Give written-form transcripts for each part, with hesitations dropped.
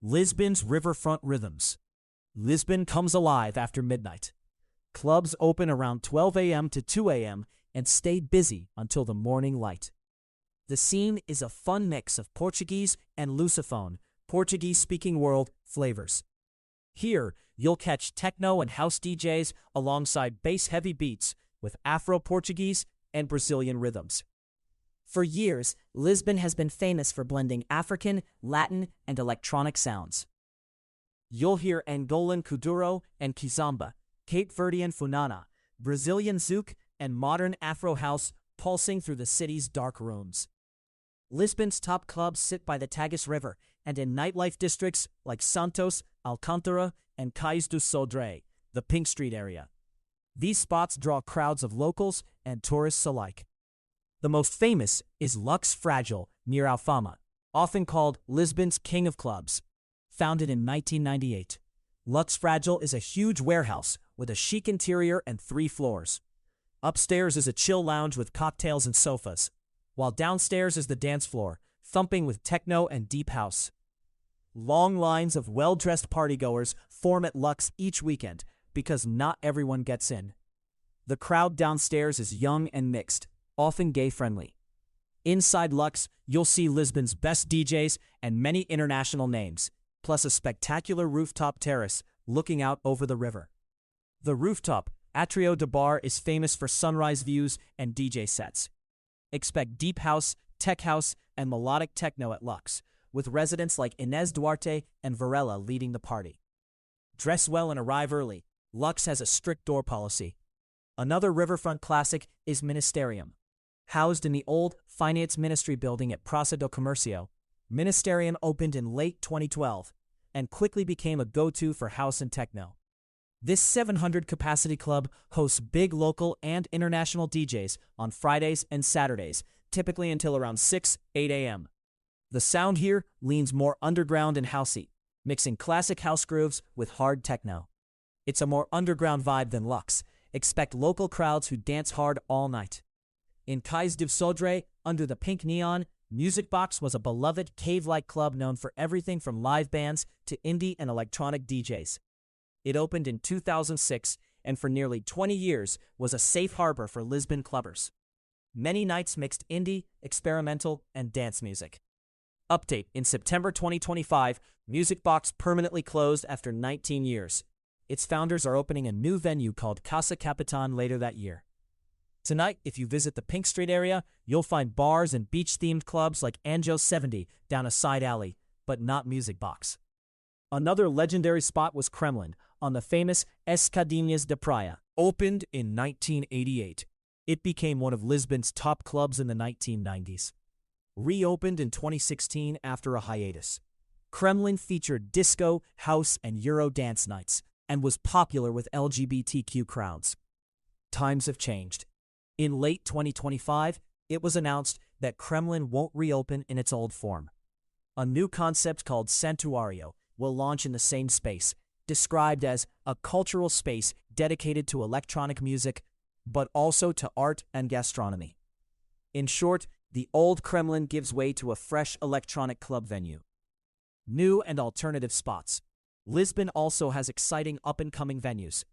Lisbon's riverfront rhythms. Lisbon comes alive after midnight. Clubs open around 12 a.m. to 2 a.m. and stay busy until the morning light. The scene is a fun mix of Portuguese and Lusophone, Portuguese-speaking world, flavors. Here, you'll catch techno and house DJs alongside bass-heavy beats with Afro-Portuguese and Brazilian rhythms. For years, Lisbon has been famous for blending African, Latin, and electronic sounds. You'll hear Angolan kuduro and kizomba, Cape Verdean funana, Brazilian zouk, and modern Afro house pulsing through the city's dark rooms. Lisbon's top clubs sit by the Tagus River and in nightlife districts like Santos, Alcântara, and Cais do Sodré, the Pink Street area. These spots draw crowds of locals and tourists alike. The most famous is Lux Frágil near Alfama, often called Lisbon's King of Clubs. Founded in 1998, Lux Frágil is a huge warehouse with a chic interior and 3 floors. Upstairs is a chill lounge with cocktails and sofas, while downstairs is the dance floor, thumping with techno and deep house. Long lines of well-dressed partygoers form at Lux each weekend because not everyone gets in. The crowd downstairs is young and mixed, often gay-friendly. Inside Lux, you'll see Lisbon's best DJs and many international names, plus a spectacular rooftop terrace looking out over the river. The rooftop, Atrio de Bar, is famous for sunrise views and DJ sets. Expect deep house, tech house, and melodic techno at Lux, with residents like Inez Duarte and Varela leading the party. Dress well and arrive early. Lux has a strict door policy. Another riverfront classic is Ministerium. Housed in the old Finance Ministry building at Praça do Comércio, Ministerium opened in late 2012 and quickly became a go-to for house and techno. This 700-capacity club hosts big local and international DJs on Fridays and Saturdays, typically until around 6, 8 a.m. The sound here leans more underground and housey, mixing classic house grooves with hard techno. It's a more underground vibe than Lux. Expect local crowds who dance hard all night. In Cais do Sodré, under the pink neon, Musicbox was a beloved cave-like club known for everything from live bands to indie and electronic DJs. It opened in 2006 and for nearly 20 years was a safe harbor for Lisbon clubbers. Many nights mixed indie, experimental, and dance music. Update: in September 2025, Musicbox permanently closed after 19 years. Its founders are opening a new venue called Casa Capitan later that year. Tonight, if you visit the Pink Street area, you'll find bars and beach-themed clubs like Anjo 70 down a side alley, but not Musicbox. Another legendary spot was Kremlin, on the famous Escadinhas de Praia. Opened in 1988, it became one of Lisbon's top clubs in the 1990s. Reopened in 2016 after a hiatus. Kremlin featured disco, house, and Euro dance nights, and was popular with LGBTQ crowds. Times have changed. In late 2025, it was announced that Kremlin won't reopen in its old form. A new concept called Santuario will launch in the same space, described as a cultural space dedicated to electronic music, but also to art and gastronomy. In short, the old Kremlin gives way to a fresh electronic club venue. New and alternative spots. Lisbon also has exciting up-and-coming venues.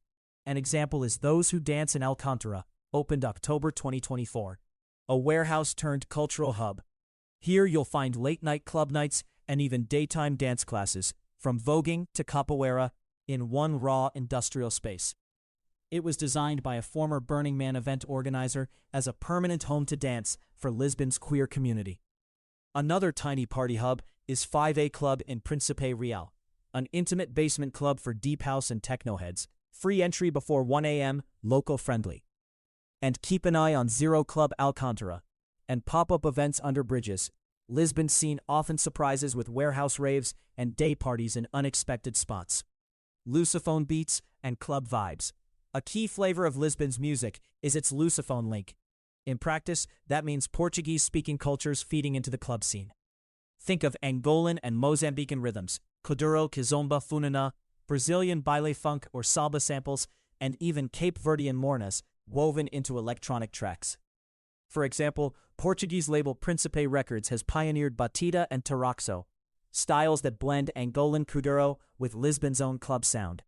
An example is Those Who Dance in Alcântara, opened October 2024, a warehouse-turned-cultural hub. Here you'll find late-night club nights and even daytime dance classes, from voguing to capoeira, in one raw industrial space. It was designed by a former Burning Man event organizer as a permanent home to dance for Lisbon's queer community. Another tiny party hub is 5A Club in Príncipe Real, an intimate basement club for deep house and techno heads, free entry before 1 a.m., local-friendly. And keep an eye on Zero Club Alcântara and pop-up events under bridges. Lisbon's scene often surprises with warehouse raves and day parties in unexpected spots. Lusophone beats and club vibes. A key flavor of Lisbon's music is its Lusophone link. In practice, that means Portuguese-speaking cultures feeding into the club scene. Think of Angolan and Mozambican rhythms, kuduro, kizomba, funana, Brazilian baile funk or salsa samples, and even Cape Verdean mornas woven into electronic tracks. For example, Portuguese label Príncipe Records has pioneered batida and taraxo, styles that blend Angolan kuduro with Lisbon's own club sound.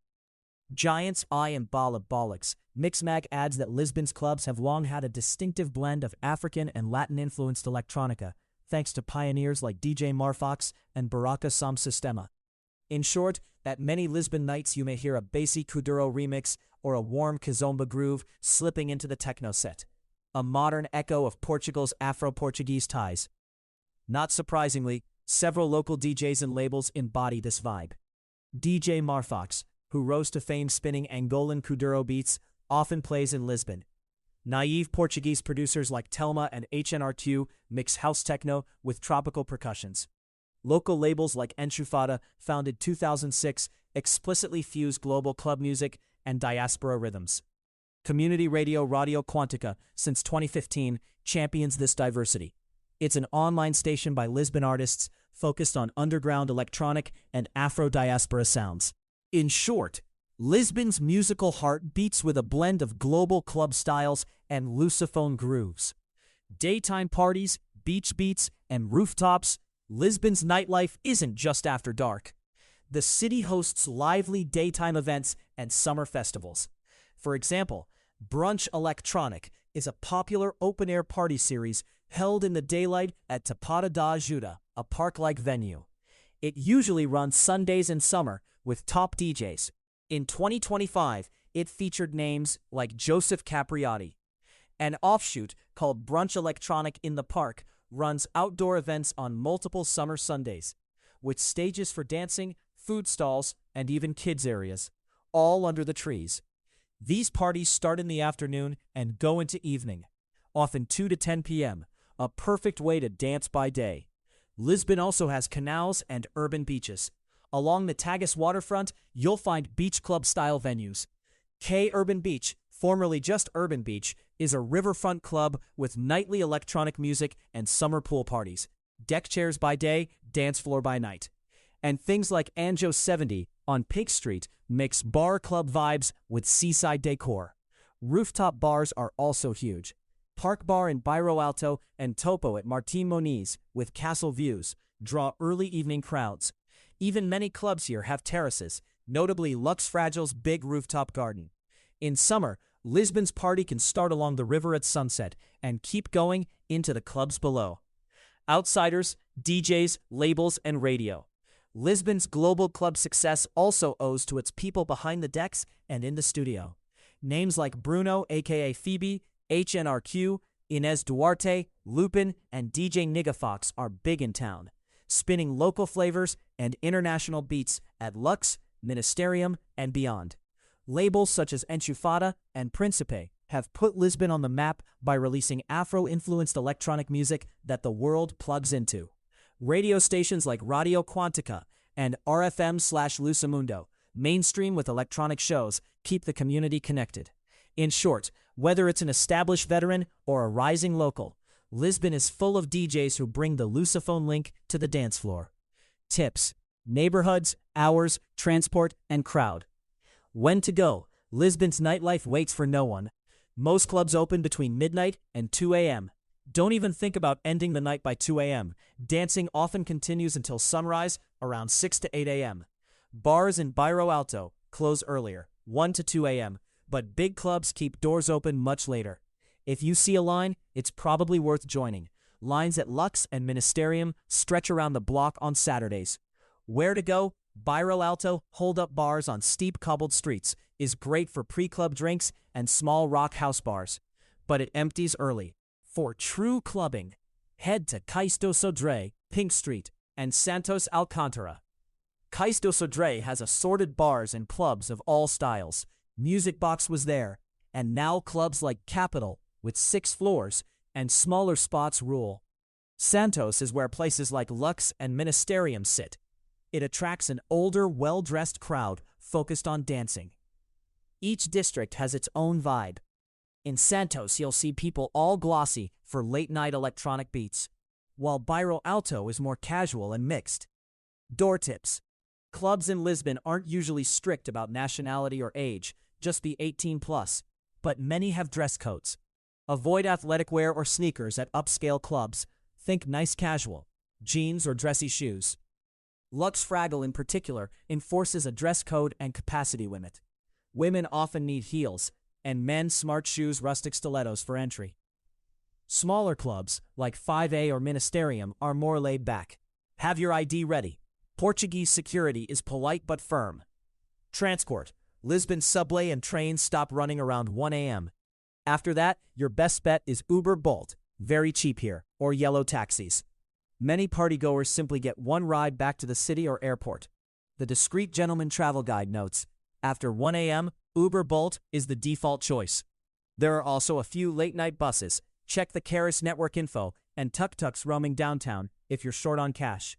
Giants I and Bolics. Mixmag adds that Lisbon's clubs have long had a distinctive blend of African and Latin-influenced electronica, thanks to pioneers like DJ Marfox and Baraka Sam Sistema. In short, at many Lisbon nights you may hear a bassy kuduro remix or a warm kizomba groove slipping into the techno set, a modern echo of Portugal's Afro-Portuguese ties. Not surprisingly, several local DJs and labels embody this vibe. DJ Marfox, who rose to fame spinning Angolan kuduro beats, often plays in Lisbon. Naive Portuguese producers like Telma and HNR2 mix house techno with tropical percussions. Local labels like Enchufada, founded 2006, explicitly fuse global club music and diaspora rhythms. Community radio Radio Quantica, since 2015, champions this diversity. It's an online station by Lisbon artists focused on underground electronic and Afro-diaspora sounds. In short, Lisbon's musical heart beats with a blend of global club styles and Lusophone grooves. Daytime parties, beach beats, and rooftops, Lisbon's nightlife isn't just after dark. The city hosts lively daytime events and summer festivals. For example, Brunch Electronic is a popular open-air party series held in the daylight at Tapada da Ajuda, a park-like venue. It usually runs Sundays in summer with top DJs. In 2025, it featured names like Joseph Capriati. An offshoot called Brunch Electronic in the Park runs outdoor events on multiple summer Sundays, with stages for dancing, food stalls, and even kids' areas, all under the trees. These parties start in the afternoon and go into evening, often 2 to 10 p.m., a perfect way to dance by day. Lisbon also has canals and urban beaches. Along the Tagus waterfront, you'll find beach club-style venues. K Urban Beach, formerly just Urban Beach, is a riverfront club with nightly electronic music and summer pool parties. Deck chairs by day, dance floor by night. And things like Anjo 70 on Pig Street mix bar club vibes with seaside decor. Rooftop bars are also huge. Park Bar in Bairro Alto and Topo at Martim Moniz, with castle views, draw early evening crowds. Even many clubs here have terraces, notably Lux Fragile's big rooftop garden. In summer, Lisbon's party can start along the river at sunset and keep going into the clubs below. Outsiders, DJs, labels, and radio. Lisbon's global club success also owes to its people behind the decks and in the studio. Names like Bruno, aka Phoebe, HNRQ, Inez Duarte, Lupin, and DJ Nigafox are big in town, spinning local flavors and international beats at Lux, Ministerium, and beyond. Labels such as Enchufada and Principe have put Lisbon on the map by releasing Afro-influenced electronic music that the world plugs into. Radio stations like Radio Quantica and RFM/Lusamundo, mainstream with electronic shows, keep the community connected. In short, whether it's an established veteran or a rising local, Lisbon is full of DJs who bring the Lusophone link to the dance floor. Tips: neighborhoods, hours, transport, and crowd. When to go? Lisbon's nightlife waits for no one. Most clubs open between midnight and 2 a.m. Don't even think about ending the night by 2 a.m. Dancing often continues until sunrise, around 6 to 8 a.m. Bars in Bairro Alto close earlier, 1 to 2 a.m., but big clubs keep doors open much later. If you see a line, it's probably worth joining. Lines at Lux and Ministerium stretch around the block on Saturdays. Where to go? Bairro Alto, hold-up bars on steep cobbled streets, is great for pre-club drinks and small rock house bars. But it empties early. For true clubbing, head to Cais do Sodré, Pink Street, and Santos Alcântara. Cais do Sodré has assorted bars and clubs of all styles. Musicbox was there, and now clubs like Capital, with 6 floors, and smaller spots rule. Santos is where places like Lux and Ministerium sit. It attracts an older, well-dressed crowd focused on dancing. Each district has its own vibe. In Santos, you'll see people all glossy for late-night electronic beats, while Bairro Alto is more casual and mixed. Door tips. Clubs in Lisbon aren't usually strict about nationality or age, just be 18 plus, but many have dress codes. Avoid athletic wear or sneakers at upscale clubs. Think nice casual, jeans or dressy shoes. Frágil in particular enforces a dress code and capacity limit. Women often need heels, and men smart shoes, rustic stilettos for entry. Smaller clubs, like 5A or Ministerium, are more laid back. Have your ID ready. Portuguese security is polite but firm. Transport. Lisbon subway and trains stop running around 1 a.m. After that, your best bet is Uber Bolt, very cheap here, or yellow taxis. Many partygoers simply get one ride back to the city or airport. The discreet gentleman travel guide notes, after 1 a.m., Uber Bolt is the default choice. There are also a few late-night buses. Check the Caris network info and tuk-tuks roaming downtown if you're short on cash.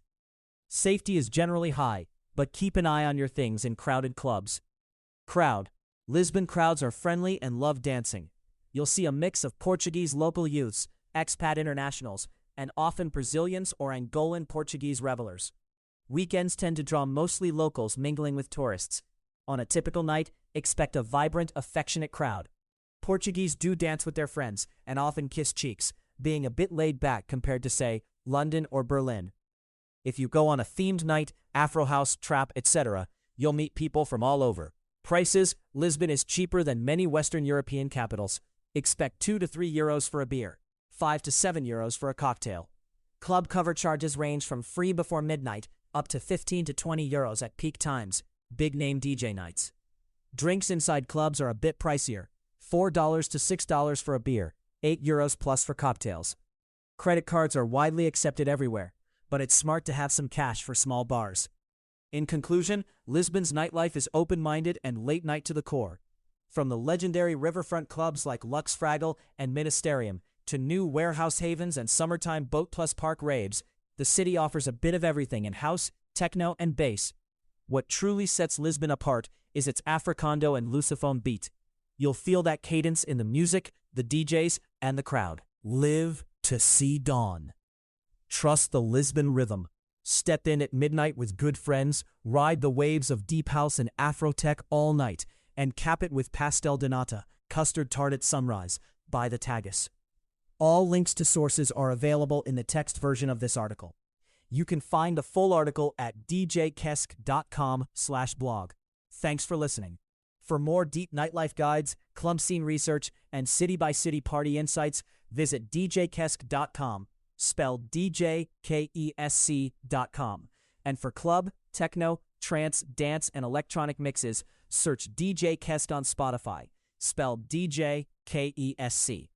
Safety is generally high, but keep an eye on your things in crowded clubs. Crowd. Lisbon crowds are friendly and love dancing. You'll see a mix of Portuguese local youths, expat internationals, and often Brazilians or Angolan Portuguese revelers. Weekends tend to draw mostly locals mingling with tourists. On a typical night, expect a vibrant, affectionate crowd. Portuguese do dance with their friends and often kiss cheeks, being a bit laid back compared to, say, London or Berlin. If you go on a themed night, Afro house, trap, etc., you'll meet people from all over. Prices. Lisbon is cheaper than many Western European capitals. Expect 2 to 3 euros for a beer, 5 to 7 euros for a cocktail. Club cover charges range from free before midnight up to 15 to 20 euros at peak times, big-name DJ nights. Drinks inside clubs are a bit pricier, $4 to $6 for a beer, 8 euros plus for cocktails. Credit cards are widely accepted everywhere, but it's smart to have some cash for small bars. In conclusion, Lisbon's nightlife is open-minded and late-night to the core. From the legendary riverfront clubs like Frágil and Ministerium to new warehouse havens and summertime boat plus park raves, the city offers a bit of everything in house, techno, and bass. What truly sets Lisbon apart is its Africando and Lusophone beat. You'll feel that cadence in the music, the DJs, and the crowd. Live to see dawn. Trust the Lisbon rhythm. Step in at midnight with good friends, ride the waves of deep house and Afro-tech all night, and cap it with pastel de nata, custard tart at sunrise, by the Tagus. All links to sources are available in the text version of this article. You can find the full article at djkesk.com/blog. Thanks for listening. For more deep nightlife guides, club scene research, and city-by-city party insights, visit djkesk.com, spelled DJKESC.com. And for club, techno, trance, dance, and electronic mixes, search DJ Kesk on Spotify, spelled DJKESC.